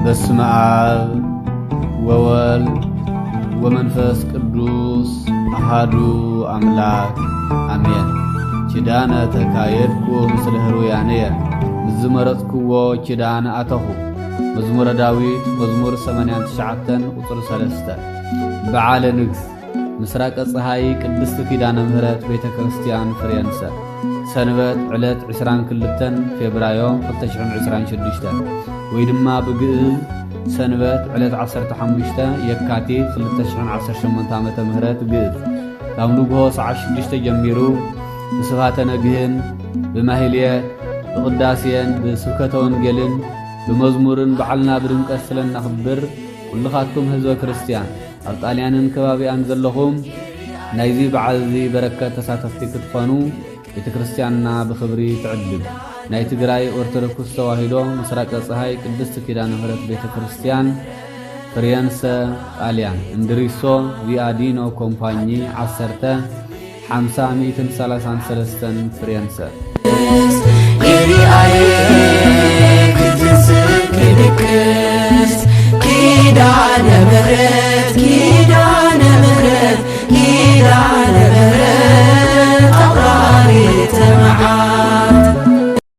በስመ አብ ወወልድ ወመንፈስ ቅዱስ አሐዱ አምላክ አሜን። ኪዳነ ተካየድኩ ምስለ ሕሩያንየ ምዝመረጽክዎ ኪዳነ አተኹ። መዝሙረ ዳዊት መዝሙር 89 ቁጥር 3 በዓለ ንግስ ምስራቀ ፀሐይ ቅድስት ኪዳነ ምህረት ቤተ ክርስቲያን ፍሬንሰ ሰንበት ዕለት 22 ፌብራዮ 2026 ወይ ድማ ብግዕዝ ሰንበት ዕለት 15 የካቲት 2018 ዓመተ ምህረት ግዕዝ ካብ ንግሆ ሰዓት 6 ጀሚሩ ብስብሐተ ነግህን ብማህልየት ብቅዳሴን ብስብከተ ወንጌልን ብመዝሙርን በዓልና ብድምቀት ስለናኽብር ኩልኻትኩም ህዝበ ክርስቲያን ኣብ ጣልያንን ከባቢያን ዘለኹም ናይዚ በዓል እዚ በረከት ተሳተፍቲ ክትኾኑ ቤተ ክርስቲያንና ብኽብሪ ትዕድል። ናይ ትግራይ ኦርቶዶክስ ተዋህዶ ምስራቀ ፀሐይ ቅድስት ኪዳነ ምህረት ቤተ ክርስቲያን ፍሬንሰ ጣልያን እንድሪሶ ቪአዲኖ ኮምፓኒ 10 50 133 ፍሬንሰ